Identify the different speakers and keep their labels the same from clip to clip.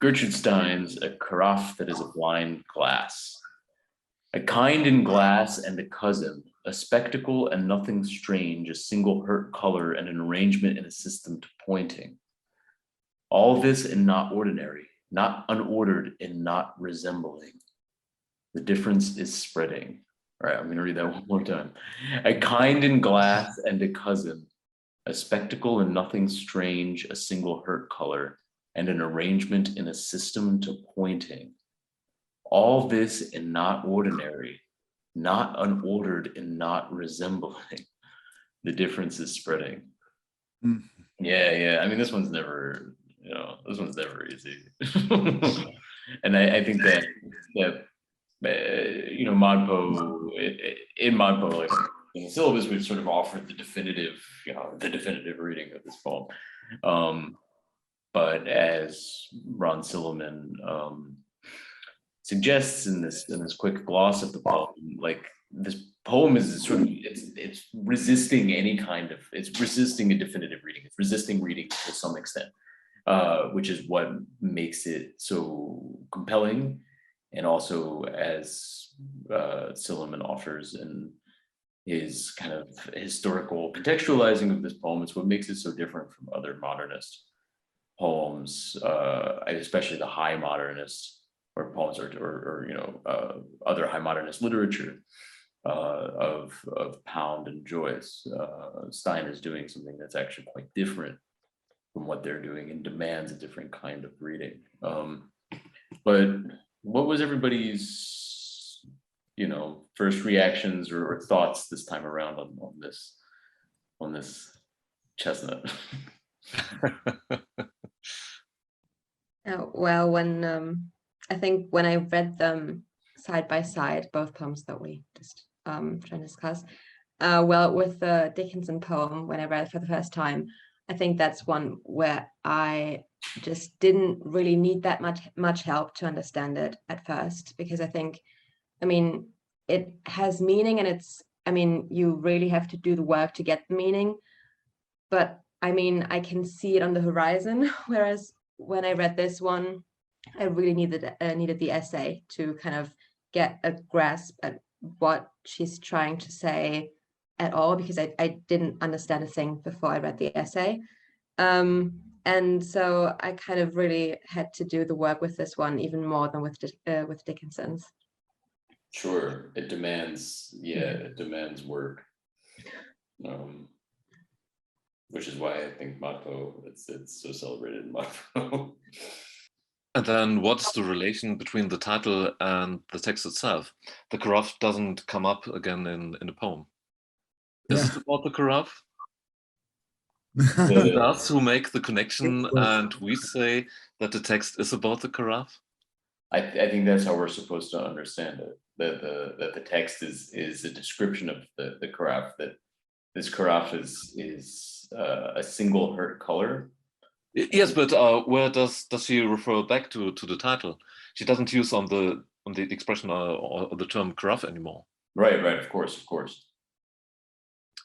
Speaker 1: Gertrude Stein's A Carafe That Is a Blind Glass. A kind in glass and a cousin, a spectacle and nothing strange, a single hurt color and an arrangement in a system to pointing. All this in not ordinary, not unordered and not resembling. The difference is spreading. All right, I'm gonna read that one more time. A kind in glass and a cousin, a spectacle and nothing strange, a single hurt color, and an arrangement in a system to pointing. All this in not ordinary, not unordered and not resembling. The difference is spreading. Mm. Yeah. I mean, this one's never, this one's never easy. And I think that ModPo, in ModPo, like in the syllabus, we've sort of offered the definitive reading of this poem. But as Ron Silliman suggests in this quick gloss of the poem, like this poem is sort of it's resisting it's resisting a definitive reading. It's resisting reading to some extent, which is what makes it so compelling. And also, as Silliman offers in his kind of historical contextualizing of this poem, it's what makes it so different from other modernist poems, especially the high modernist or poems or other high modernist literature of Pound and Joyce. Stein is doing something that's actually quite different from what they're doing and demands a different kind of reading. But what was everybody's, first reactions or thoughts this time around on this chestnut?
Speaker 2: Well, I think when I read them side by side, both poems that we just trying to discuss, with the Dickinson poem, when I read it for the first time, I think that's one where I just didn't really need that much help to understand it at first, because it has meaning, and you really have to do the work to get the meaning, but I can see it on the horizon, whereas when I read this one, I really needed the essay to kind of get a grasp at what she's trying to say at all, because I didn't understand a thing before I read the essay. And so I kind of really had to do the work with this one even more than with Dickinson's.
Speaker 1: Sure, it demands work. Which is why I think ModPo, it's so celebrated in ModPo.
Speaker 3: And then what's the relation between the title and the text itself? The carafe doesn't come up again in the poem. Is it about the carafe? Us who make the connection and we say that the text is about the carafe?
Speaker 1: I think that's how we're supposed to understand it. That the text is a description of the carafe, that this carafe is a single hurt color.
Speaker 3: Yes, but where does she refer back to the title? She doesn't use on the expression or the term carafe anymore.
Speaker 1: Right, of course.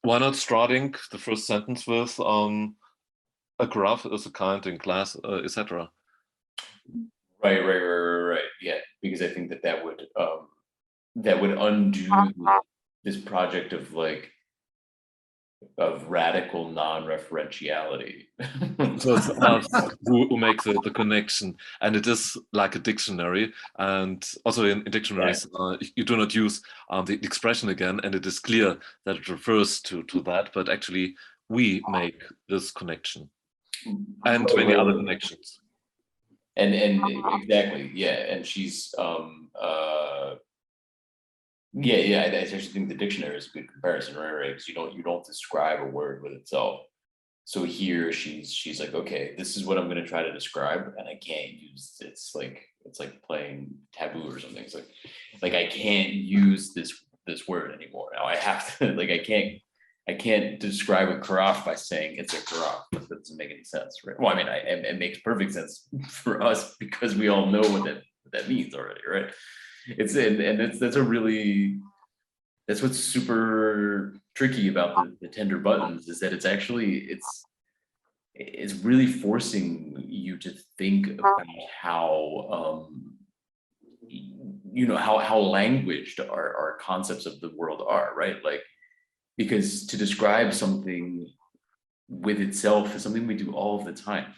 Speaker 3: Why not starting the first sentence with a carafe is a kind in glass, etc.
Speaker 1: Right. Yeah, because I think that would undo this project of radical non-referentiality.
Speaker 3: So it's us who make the connection, and it is like a dictionary, and also in dictionaries you do not use the expression again, and it is clear that it refers to that, but actually we make this connection and many other connections.
Speaker 1: And exactly, yeah, and she's I actually think the dictionary is a good comparison, right? Because you don't describe a word with itself. So here she's like, okay, this is what I'm going to try to describe, and I can't use it's like playing taboo or something. It's like I can't use this word anymore. Now I have to I can't describe a carafe by saying it's a carafe. That doesn't make any sense, right? Well, it makes perfect sense for us because we all know what that means already, right? That's what's super tricky about the tender buttons, is that it's it's really forcing you to think about how, you know, how languaged our concepts of the world are, right? Like, because to describe something with itself is something we do all of the time,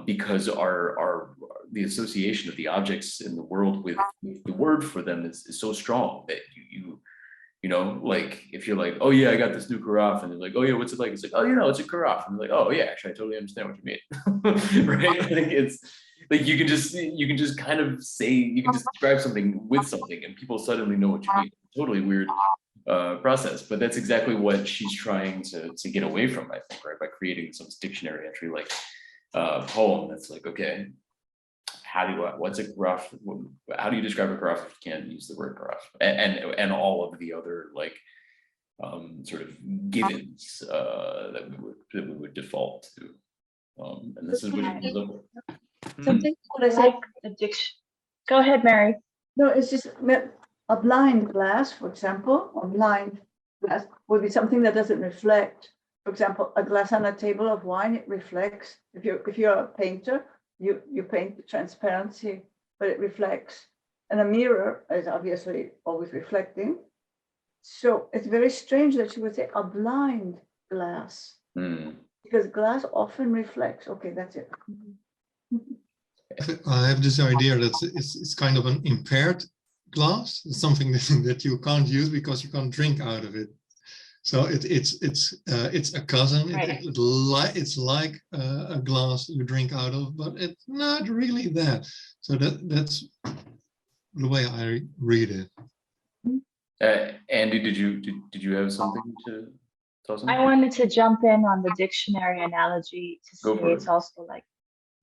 Speaker 1: because the association of the objects in the world with the word for them is so strong that you know, like if you're like, oh yeah, I got this new carafe, and they're like, oh yeah, what's it like? It's like, oh, you know, it's a carafe. And they're like, oh yeah, actually, I totally understand what you mean, right? Like it's like you can just kind of say, you can just describe something with something, and people suddenly know what you mean. Totally weird process, but that's exactly what she's trying to get away from, I think, right? By creating some dictionary entry like poem that's like, okay, what's a carafe? How do you describe a carafe if you can't use the word carafe? And all of the other like sort of givens that we would default to. And this is what it comes up with.
Speaker 4: Something like addiction. Go ahead, Mary.
Speaker 5: No, it's just a blind glass, for example, a blind glass would be something that doesn't reflect. For example, a glass on a table of wine, it reflects. If you're a painter, you paint the transparency, but it reflects. And a mirror is obviously always reflecting. So it's very strange that she would say a blind glass, because glass often reflects. Okay, that's it.
Speaker 6: I have this idea that it's kind of an impaired glass, something that you can't use because you can't drink out of it. So it's a cousin.
Speaker 4: Right.
Speaker 6: It's like a glass you drink out of, but it's not really that. So that's the way I read it.
Speaker 1: Andy, did you have something to tell us?
Speaker 4: I wanted to jump in on the dictionary analogy to say it's also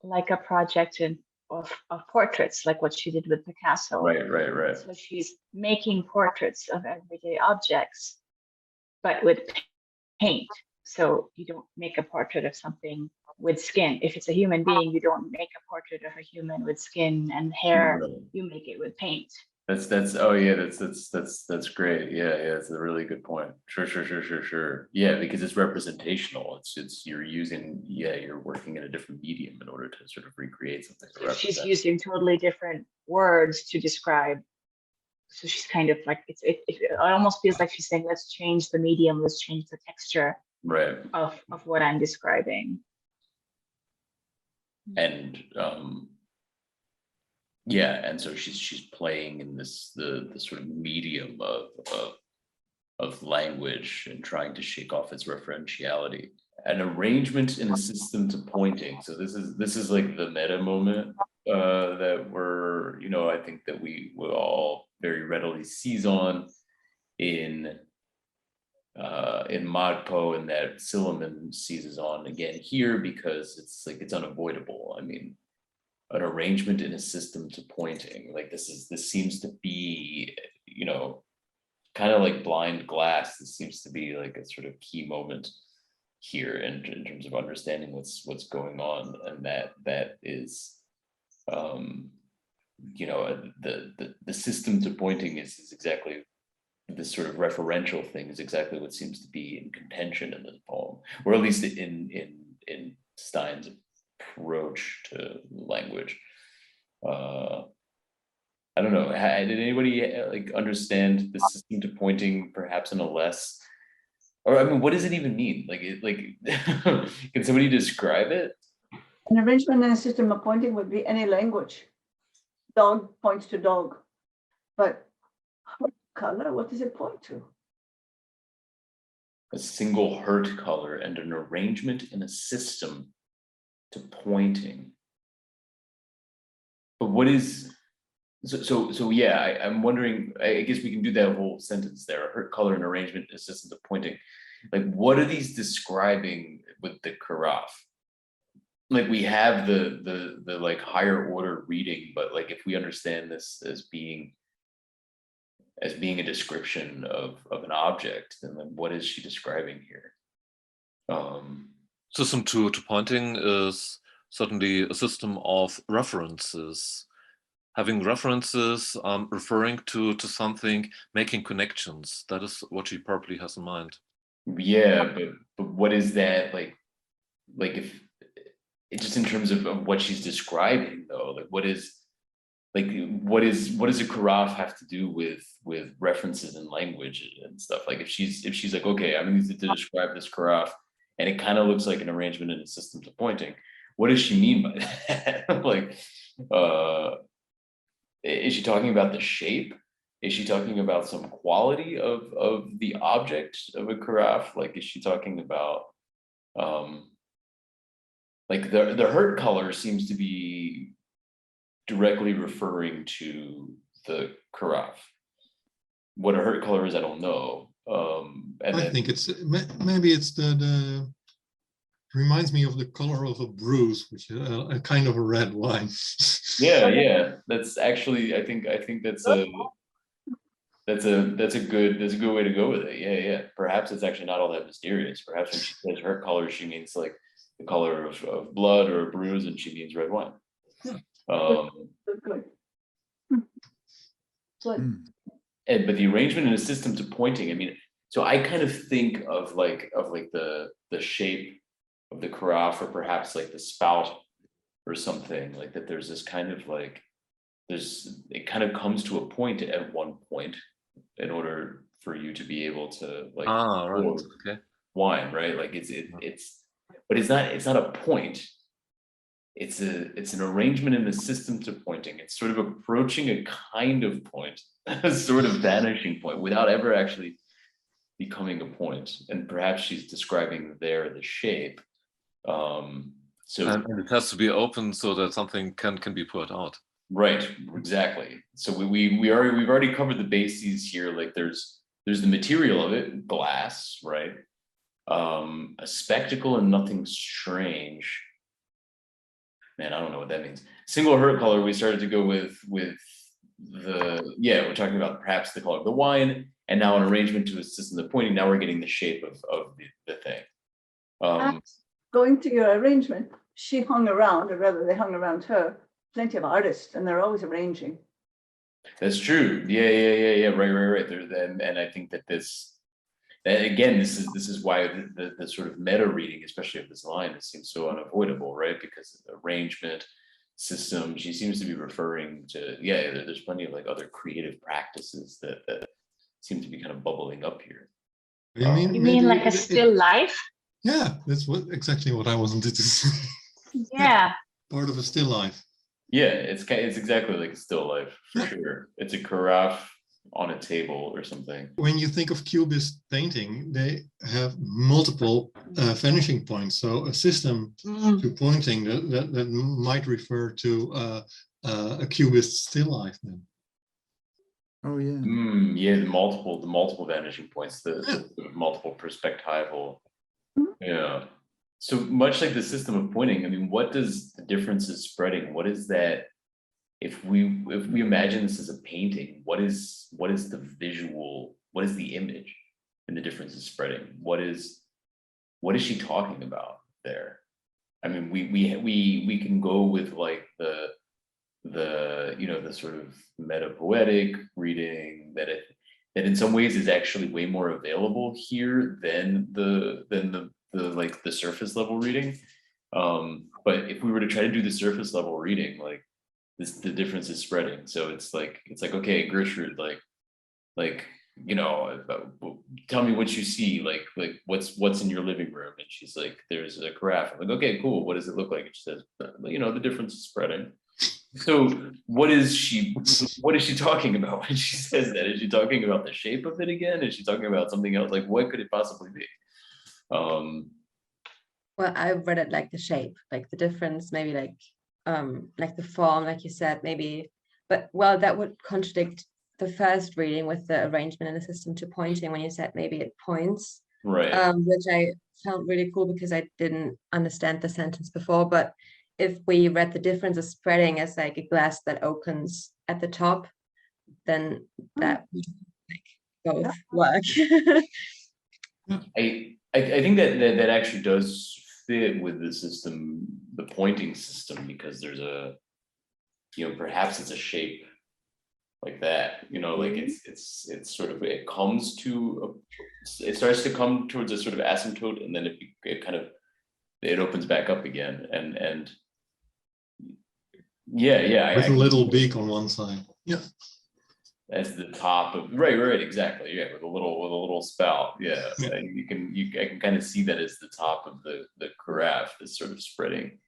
Speaker 4: like a project of portraits, like what she did with Picasso.
Speaker 1: Right.
Speaker 4: So she's making portraits of everyday objects, but with paint. So you don't make a portrait of something with skin. If it's a human being, you don't make a portrait of a human with skin and hair. You make it with paint.
Speaker 1: That's oh yeah, that's great. Yeah, it's a really good point. Sure. Yeah, because it's representational. It's you're working in a different medium in order to sort of recreate something.
Speaker 4: So she's using totally different words to describe. So she's kind of like it almost feels like she's saying, let's change the medium, let's change the texture of what I'm describing.
Speaker 1: And yeah, and so she's playing in this the sort of medium of language and trying to shake off its referentiality. An arrangement in a system to pointing. So this is like the meta moment that we're, you know, I think that we will all very readily seize on in ModPo, and that Silliman seizes on again here, because it's like it's unavoidable. I mean, an arrangement in a system to pointing, like this seems to be, you know, kind of like blind glass. This seems to be like a sort of key moment here in terms of understanding what's going on, and that is you know, the system to pointing is exactly this sort of referential thing, is exactly what seems to be in contention in this poem, or at least in Stein's approach to language. I don't know. Did anybody like understand the system to pointing perhaps in a less, or I mean, what does it even mean? Can somebody describe it?
Speaker 5: An arrangement in a system of pointing would be any language. Dog points to dog, but color, what does it point to?
Speaker 1: A single hurt color and an arrangement in a system to pointing. But what is, so yeah, I'm wondering, I guess we can do that whole sentence there, a hurt color and arrangement in a system to pointing. Like, what are these describing with the carafe? Like, we have the like higher order reading, but like if we understand this as being a description of an object, then like, what is she describing here?
Speaker 3: System to pointing is certainly a system of references, having references, referring to something, making connections. That is what she probably has in mind.
Speaker 1: Yeah, but what is that like? like if it just in terms of what she's describing though, like what does a carafe have to do with references and language and stuff? Like if she's like, okay, I'm going to describe this carafe and it kind of looks like an arrangement in a system to pointing, what does she mean by that? Like, is she talking about the shape? Is she talking about some quality of the object of a carafe? Like, is she talking about like the hurt color seems to be directly referring to the carafe. What a hurt color is, I don't know. And
Speaker 6: I think it's maybe it's the reminds me of the color of a bruise, which is a kind of a red wine.
Speaker 1: yeah. That's actually, I think that's a good way to go with it. Yeah. Perhaps it's actually not all that mysterious. Perhaps when she says hurt color, she means like the color of blood or a bruise, and she means red wine.
Speaker 5: Good. So
Speaker 1: But the arrangement and a system to pointing, I mean, so I kind of think of like the shape of the carafe, or perhaps like the spout or something like that. There's this kind of like, it kind of comes to a point at one point in order for you to be able to like
Speaker 3: right.
Speaker 1: pour
Speaker 3: Okay.
Speaker 1: wine, right? Like but it's not a point. It's an arrangement in the system to pointing. It's sort of approaching a kind of point, a sort of vanishing point without ever actually becoming a point. And perhaps she's describing there the shape. So
Speaker 3: and it has to be open so that something can be poured out.
Speaker 1: Right, exactly. So we've already covered the bases here. Like there's the material of it, glass, right? A spectacle and nothing strange. Man, I don't know what that means. Single hurt color, we started to go with we're talking about perhaps the color of the wine, and now an arrangement to a system of pointing. Now we're getting the shape of the thing.
Speaker 5: Going to your arrangement, she hung around, or rather they hung around her, plenty of artists, and they're always arranging.
Speaker 1: That's true. Yeah. Right. And I think that again, this is why the sort of meta reading, especially of this line, it seems so unavoidable, right? Because of the arrangement system, she seems to be referring to, there's plenty of like other creative practices that seem to be kind of bubbling up here.
Speaker 4: You mean like a still life?
Speaker 6: Yeah, that's exactly what I wanted to say.
Speaker 4: Yeah.
Speaker 6: Part of a still life.
Speaker 1: Yeah, it's exactly like a still life, for sure. It's a carafe on a table or something.
Speaker 6: When you think of Cubist painting, they have multiple vanishing points. So a system to pointing that might refer to a Cubist still life then.
Speaker 7: Oh yeah.
Speaker 1: Yeah, the multiple vanishing points, the multiple perspectival. Yeah. So much like the system of pointing, I mean, what does the differences spreading? What is that? If we imagine this as a painting, what is the visual? What is the image in the differences spreading? What is she talking about there? I mean, we can go with like the sort of meta poetic reading that in some ways is actually way more available here than the like the surface level reading. But if we were to try to do the surface level reading, like the difference is spreading. So it's like, okay, Gertrude, like, tell me what you see, like what's in your living room. And she's like, there's a carafe. I'm like, okay, cool. What does it look like? And she says, the difference is spreading. So what is she talking about when she says that? Is she talking about the shape of it again? Is she talking about something else? Like, what could it possibly be?
Speaker 2: Well, I read it like the shape, like the difference, maybe like the form, like you said, maybe, but well, that would contradict the first reading with the arrangement and the system to pointing when you said maybe it points,
Speaker 1: right?
Speaker 2: Which I found really cool because I didn't understand the sentence before. But if we read the difference of spreading as like a glass that opens at the top, then that would like both work.
Speaker 1: I think that actually does fit with the system, the pointing system, because there's a, perhaps it's a shape like that, like it's sort of, it starts to come towards a sort of asymptote, and then it kind of it opens back up again, and yeah,
Speaker 6: With a little beak on one side. Yeah.
Speaker 1: As the top of right, exactly. Yeah, with a little spout. Yeah,
Speaker 6: Yeah.
Speaker 1: and I can kind of see that as the top of the carafe is sort of spreading.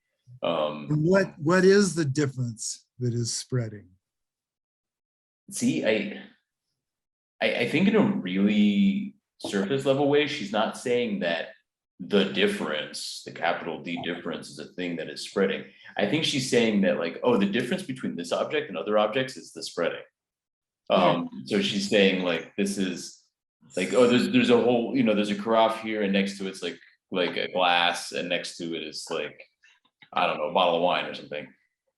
Speaker 7: What is the difference that is spreading?
Speaker 1: See, I think in a really surface level way, she's not saying that the difference, the capital D difference, is a thing that is spreading. I think she's saying that, like, oh, the difference between this object and other objects is the spreading. So she's saying, like, this is like, oh, there's a whole, there's a carafe here, and next to it's like a glass, and next to it is like, I don't know, a bottle of wine or something.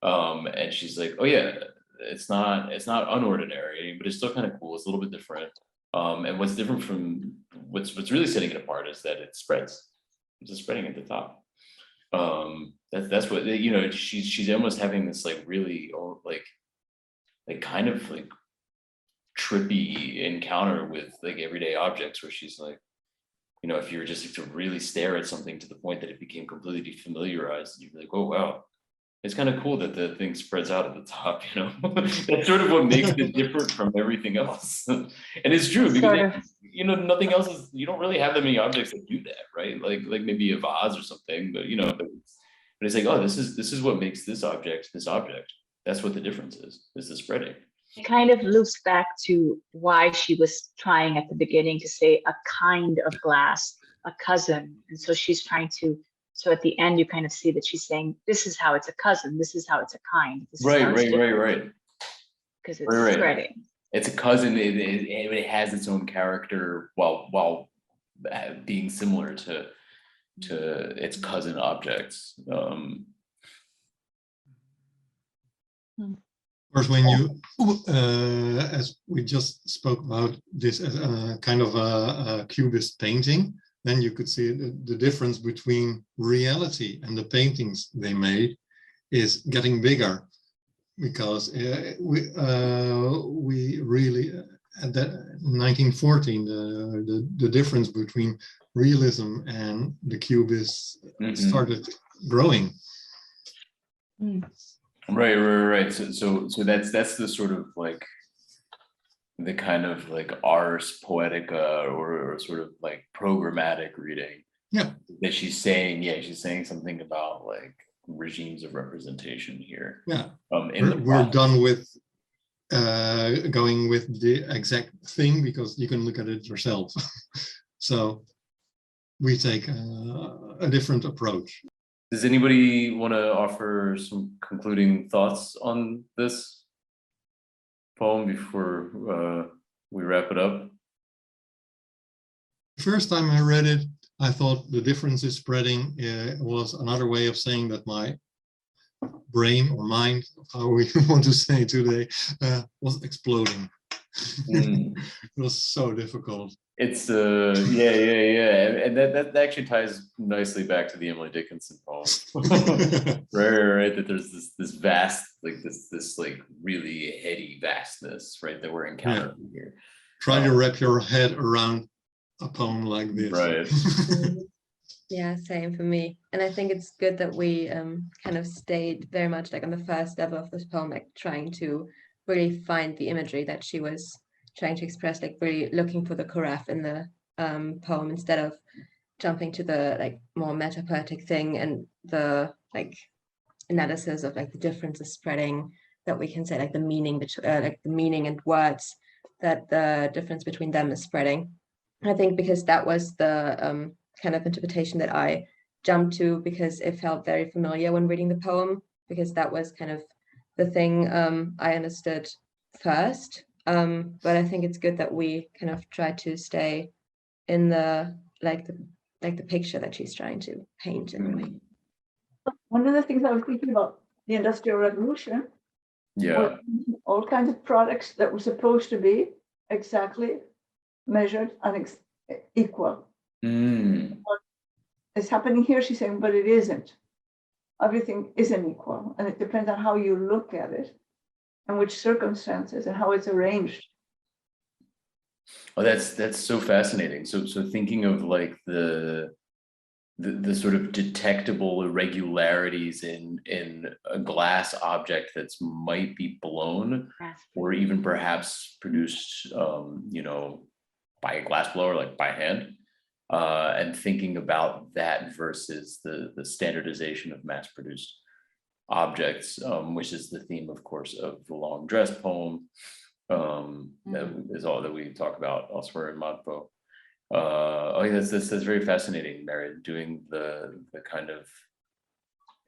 Speaker 1: And she's like, oh yeah, it's not unordinary, but it's still kind of cool. It's a little bit different. And what's different from what's really setting it apart is that it spreads. It's just spreading at the top. That's what, she's almost having this like really like kind of like trippy encounter with like everyday objects, where she's like, if you were just to really stare at something to the point that it became completely defamiliarized, you'd be like, oh wow, it's kind of cool that the thing spreads out at the top. That's sort of what makes it different from everything else. And it's true, because nothing else is, you don't really have that many objects that do that, right? Like maybe a vase or something, but but it's like, oh, this is what makes this object. That's what the difference is the spreading.
Speaker 4: It kind of loops back to why she was trying at the beginning to say a kind of glass, a cousin. And so she's trying to, so at the end, you kind of see that she's saying, this is how it's a cousin. This is how it's a kind.
Speaker 1: Right.
Speaker 4: Because it's spreading.
Speaker 1: It's a cousin. It has its own character while being similar to its cousin objects.
Speaker 6: Of course, when you, as we just spoke about this as a kind of a cubist painting, then you could see the difference between reality and the paintings they made is getting bigger, because we really at that 1914 the difference between realism and the cubists started growing.
Speaker 1: Right. So that's the sort of like the kind of like ars poetica or sort of like programmatic reading.
Speaker 6: Yeah.
Speaker 1: That she's saying. Yeah, she's saying something about like regimes of representation here.
Speaker 6: Yeah.
Speaker 1: We're
Speaker 6: done with going with the exact thing, because you can look at it yourself. So we take a different approach.
Speaker 1: Does anybody want to offer some concluding thoughts on this poem before we wrap it up?
Speaker 6: The first time I read it, I thought the difference is spreading was another way of saying that my brain or mind, how we want to say today, was exploding. It was so difficult.
Speaker 1: It's and that actually ties nicely back to the Emily Dickinson poem. right, that there's this vast, like this like really heady vastness, right, that we're encountering here.
Speaker 6: Try to wrap your head around a poem like this.
Speaker 1: Right.
Speaker 2: Yeah, same for me. And I think it's good that we kind of stayed very much like on the first level of this poem, like trying to really find the imagery that she was trying to express, like really looking for the carafe in the poem, instead of jumping to the like more meta-poetic thing and the like analysis of like the differences spreading, that we can say like the meaning, like the meaning and words, that the difference between them is spreading. I think because that was the kind of interpretation that I jumped to, because it felt very familiar when reading the poem, because that was kind of the thing I understood first. But I think it's good that we kind of try to stay in the picture that she's trying to paint in a way.
Speaker 5: One of the things I was thinking about the Industrial Revolution,
Speaker 1: Yeah.
Speaker 5: all kinds of products that were supposed to be exactly measured and equal. It's happening here, she's saying, but it isn't. Everything isn't equal, and it depends on how you look at it and which circumstances and how it's arranged.
Speaker 1: Oh, that's so fascinating. So thinking of like the the sort of detectable irregularities in a glass object that's might be blown or even perhaps produced, you know, by a glass blower, like by hand, and thinking about that versus the standardization of mass-produced objects, which is the theme, of course, of the long dress poem, that is all that we talk about elsewhere in ModPo. Oh, that's very fascinating, Mary, doing the kind of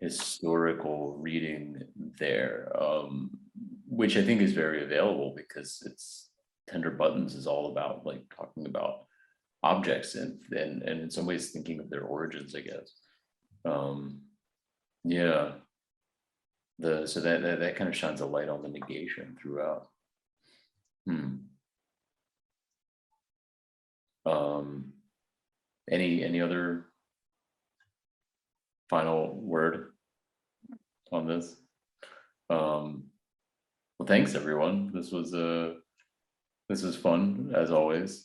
Speaker 1: historical reading there, which I think is very available because it's Tender Buttons is all about like talking about objects and in some ways thinking of their origins, I guess. Yeah. So that kind of shines a light on the negation throughout. Any other final word on this? Well, thanks everyone. This was fun as always.